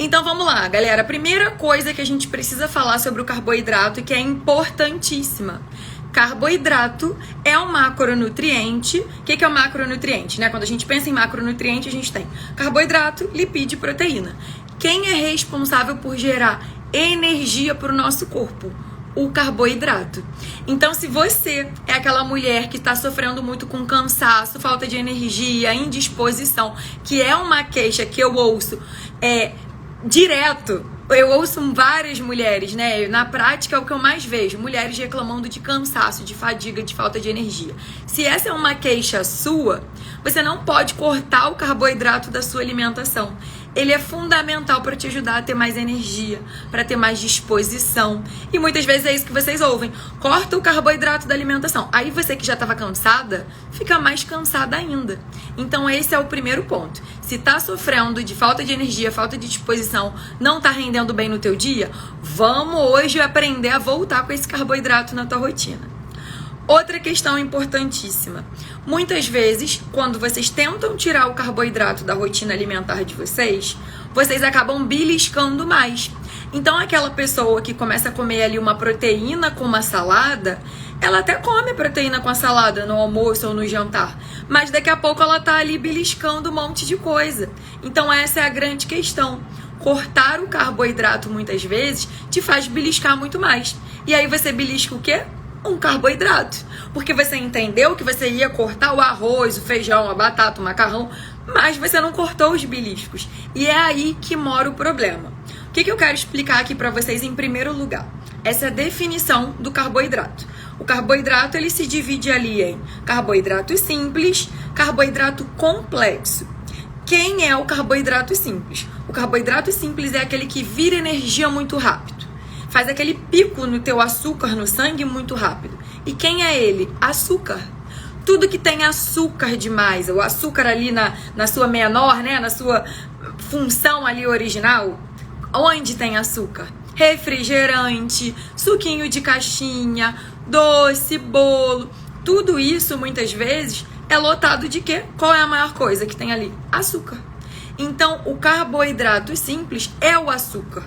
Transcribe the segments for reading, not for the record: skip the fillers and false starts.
Então vamos lá, galera. A primeira coisa que a gente precisa falar sobre o carboidrato, que é importantíssima. Carboidrato é um macronutriente. O que é um macronutriente, né? Quando a gente pensa em macronutriente, a gente tem carboidrato, lipídio e proteína. Quem é responsável por gerar energia para o nosso corpo? O carboidrato. Então, se você é aquela mulher que está sofrendo muito com cansaço, falta de energia, indisposição, que é uma queixa que eu ouço direto, eu ouço várias mulheres, né? Na prática é o que eu mais vejo, mulheres reclamando de cansaço, de fadiga, de falta de energia. Se essa é uma queixa sua, você não pode cortar o carboidrato da sua alimentação. Ele é fundamental para te ajudar a ter mais energia, para ter mais disposição. E muitas vezes é isso que vocês ouvem. Corta o carboidrato da alimentação. Aí você que já estava cansada, fica mais cansada ainda. Então esse é o primeiro ponto. Se está sofrendo de falta de energia, falta de disposição, não está rendendo bem no teu dia, vamos hoje aprender a voltar com esse carboidrato na tua rotina. Outra questão importantíssima. Muitas vezes, quando vocês tentam tirar o carboidrato da rotina alimentar de vocês acabam beliscando mais. Então, aquela pessoa que começa a comer ali uma proteína com uma salada, ela até come proteína com a salada no almoço ou no jantar, mas daqui a pouco ela tá ali beliscando um monte de coisa. Então, essa é a grande questão. Cortar o carboidrato, muitas vezes, te faz beliscar muito mais. E aí você belisca o quê? Um carboidrato, porque você entendeu que você ia cortar o arroz, o feijão, a batata, o macarrão, mas você não cortou os beliscos. E é aí que mora o problema. O que eu quero explicar aqui para vocês em primeiro lugar? Essa é a definição do carboidrato. O carboidrato, ele se divide ali em carboidrato simples, carboidrato complexo. Quem é o carboidrato simples? O carboidrato simples é aquele que vira energia muito rápido. Faz aquele pico no teu açúcar no sangue muito rápido. E quem é ele? Açúcar. Tudo que tem açúcar demais, o açúcar ali na sua menor, né? Na sua função ali original, onde tem açúcar? Refrigerante, suquinho de caixinha, doce, bolo. Tudo isso, muitas vezes, é lotado de quê? Qual é a maior coisa que tem ali? Açúcar. Então, o carboidrato simples é o açúcar.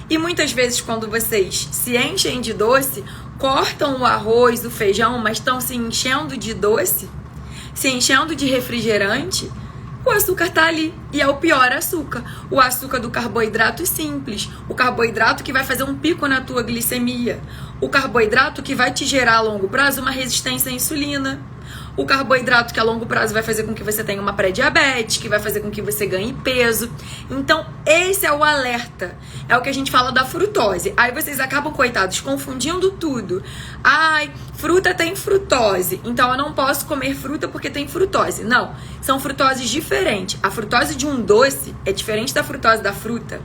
E muitas vezes, quando vocês se enchem de doce, cortam o arroz, o feijão, mas estão se enchendo de doce, se enchendo de refrigerante, o açúcar tá ali. E é o pior açúcar. O açúcar do carboidrato simples. O carboidrato que vai fazer um pico na tua glicemia. O carboidrato que vai te gerar a longo prazo uma resistência à insulina. O carboidrato que a longo prazo vai fazer com que você tenha uma pré-diabetes, que vai fazer com que você ganhe peso. Então, esse é o alerta. É o que a gente fala da frutose. Aí vocês acabam, coitados, confundindo tudo. Ai, fruta tem frutose, então eu não posso comer fruta porque tem frutose. Não, são frutoses diferentes. A frutose de um doce é diferente da frutose da fruta.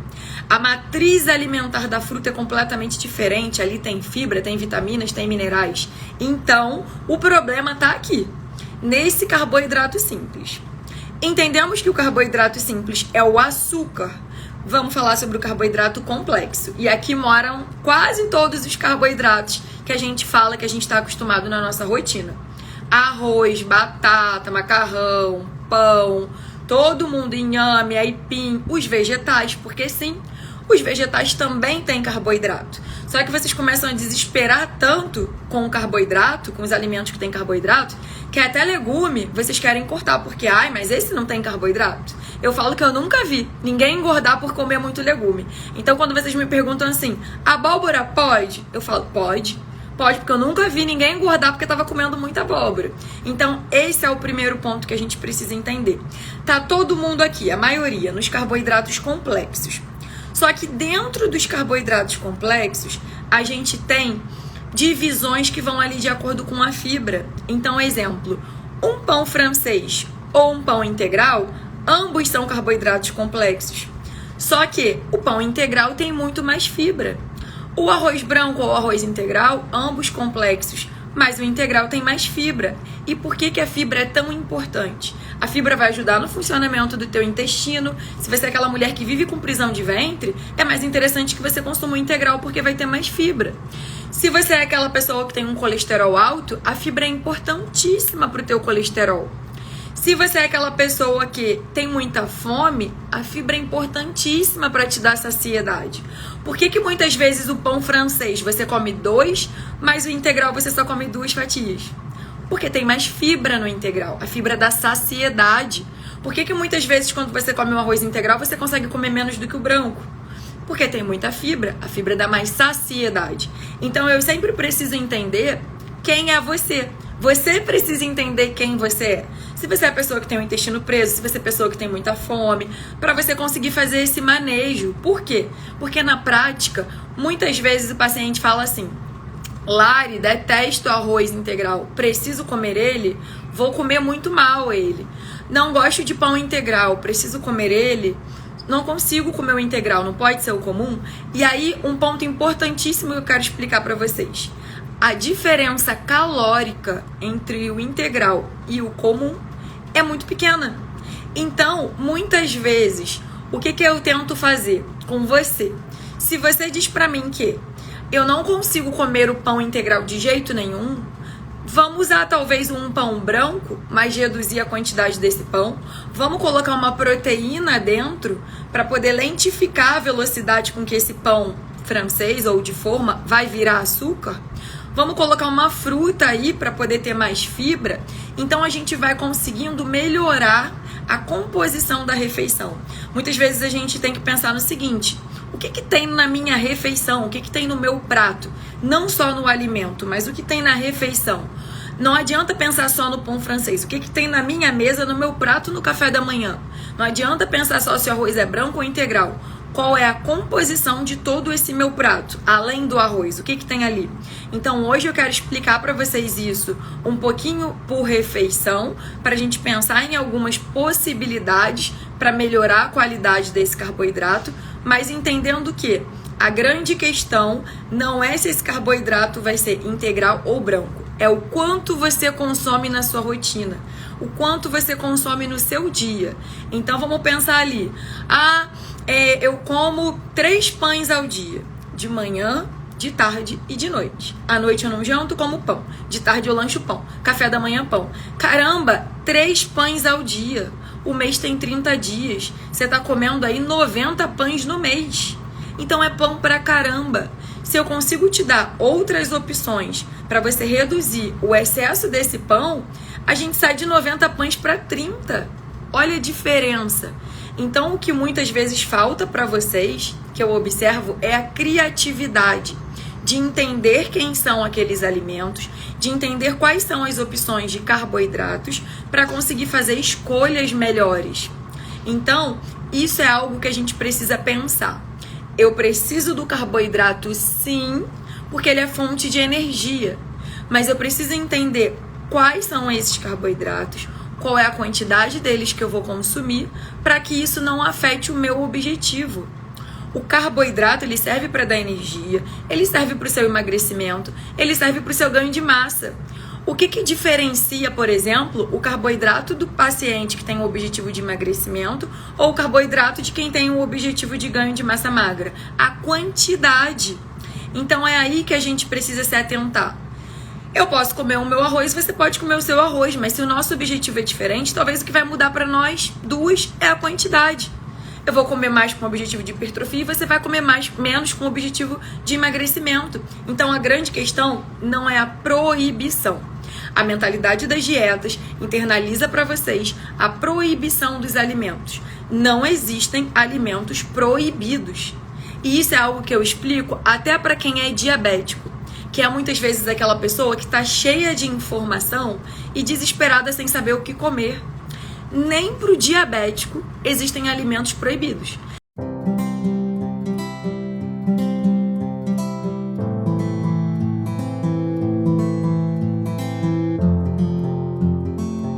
A matriz alimentar da fruta é completamente diferente. Ali tem fibra, tem vitaminas, tem minerais. Então, o problema está aqui, nesse carboidrato simples. Entendemos que o carboidrato simples é o açúcar. Vamos falar sobre o carboidrato complexo. E aqui moram quase todos os carboidratos que a gente fala, que a gente está acostumado na nossa rotina. Arroz, batata, macarrão, pão, todo mundo, inhame, aipim, os vegetais, porque sim, os vegetais também têm carboidrato. Só que vocês começam a desesperar tanto com o carboidrato, com os alimentos que têm carboidrato, que até legume vocês querem cortar, porque, ai, mas esse não tem carboidrato. Eu falo que eu nunca vi ninguém engordar por comer muito legume. Então, quando vocês me perguntam assim, abóbora pode? Eu falo, pode. Pode, porque eu nunca vi ninguém engordar porque estava comendo muita abóbora. Então, esse é o primeiro ponto que a gente precisa entender. Tá todo mundo aqui, a maioria, nos carboidratos complexos. Só que dentro dos carboidratos complexos, a gente tem divisões que vão ali de acordo com a fibra. Então, exemplo, um pão francês ou um pão integral, ambos são carboidratos complexos. Só que o pão integral tem muito mais fibra. O arroz branco ou o arroz integral, ambos complexos, mas o integral tem mais fibra. E por que a fibra é tão importante? A fibra vai ajudar no funcionamento do teu intestino. Se você é aquela mulher que vive com prisão de ventre, é mais interessante que você consuma o integral porque vai ter mais fibra. Se você é aquela pessoa que tem um colesterol alto, a fibra é importantíssima para o teu colesterol. Se você é aquela pessoa que tem muita fome, a fibra é importantíssima para te dar saciedade. Por que muitas vezes o pão francês você come 2, mas o integral você só come 2 fatias? Porque tem mais fibra no integral, a fibra da saciedade. Por que muitas vezes quando você come um arroz integral você consegue comer menos do que o branco? Porque tem muita fibra, a fibra dá mais saciedade. Então eu sempre preciso entender quem é você. Você precisa entender quem você é. Se você é a pessoa que tem o intestino preso, se você é a pessoa que tem muita fome, para você conseguir fazer esse manejo. Por quê? Porque na prática, muitas vezes o paciente fala assim: Lari, detesto arroz integral, preciso comer ele, vou comer muito mal ele. Não gosto de pão integral, preciso comer ele, não consigo comer o integral, não pode ser o comum. E aí, um ponto importantíssimo que eu quero explicar para vocês. A diferença calórica entre o integral e o comum é muito pequena. Então, muitas vezes, o que eu tento fazer com você? Se você diz pra mim que eu não consigo comer o pão integral de jeito nenhum, vamos usar talvez um pão branco, mas reduzir a quantidade desse pão. Vamos colocar uma proteína dentro para poder lentificar a velocidade com que esse pão francês ou de forma vai virar açúcar. Vamos colocar uma fruta aí para poder ter mais fibra. Então a gente vai conseguindo melhorar a composição da refeição. Muitas vezes a gente tem que pensar no seguinte: o que tem na minha refeição? O que tem no meu prato? Não só no alimento, mas o que tem na refeição. Não adianta pensar só no pão francês. O que tem na minha mesa, no meu prato, no café da manhã? Não adianta pensar só se o arroz é branco ou integral. Qual é a composição de todo esse meu prato, além do arroz? O que tem ali? Então, hoje eu quero explicar para vocês isso um pouquinho por refeição, para a gente pensar em algumas possibilidades para melhorar a qualidade desse carboidrato, mas entendendo que a grande questão não é se esse carboidrato vai ser integral ou branco, é o quanto você consome na sua rotina, o quanto você consome no seu dia. Então, vamos pensar ali: eu como 3 pães ao dia, de manhã, de tarde e de noite. À noite eu não janto, como pão. De tarde eu lancho pão. Café da manhã, pão. Caramba, 3 pães ao dia. O mês tem 30 dias. Você tá comendo aí 90 pães no mês. Então é pão pra caramba. Se eu consigo te dar outras opções para você reduzir o excesso desse pão, a gente sai de 90 pães para 30. Olha a diferença. Então, o que muitas vezes falta para vocês, que eu observo, é a criatividade de entender quem são aqueles alimentos, de entender quais são as opções de carboidratos para conseguir fazer escolhas melhores. Então, isso é algo que a gente precisa pensar. Eu preciso do carboidrato, sim, porque ele é fonte de energia, mas eu preciso entender quais são esses carboidratos, qual é a quantidade deles que eu vou consumir, para que isso não afete o meu objetivo. O carboidrato, ele serve para dar energia, ele serve para o seu emagrecimento, ele serve para o seu ganho de massa. O que diferencia, por exemplo, o carboidrato do paciente que tem o objetivo de emagrecimento ou o carboidrato de quem tem o objetivo de ganho de massa magra? A quantidade. Então é aí que a gente precisa se atentar. Eu posso comer o meu arroz, você pode comer o seu arroz, mas se o nosso objetivo é diferente, talvez o que vai mudar para nós duas é a quantidade. Eu vou comer mais com o objetivo de hipertrofia e você vai comer menos com o objetivo de emagrecimento. Então a grande questão não é a proibição. A mentalidade das dietas internaliza para vocês a proibição dos alimentos. Não existem alimentos proibidos. E isso é algo que eu explico até para quem é diabético, que é muitas vezes aquela pessoa que está cheia de informação e desesperada sem saber o que comer. Nem para o diabético existem alimentos proibidos.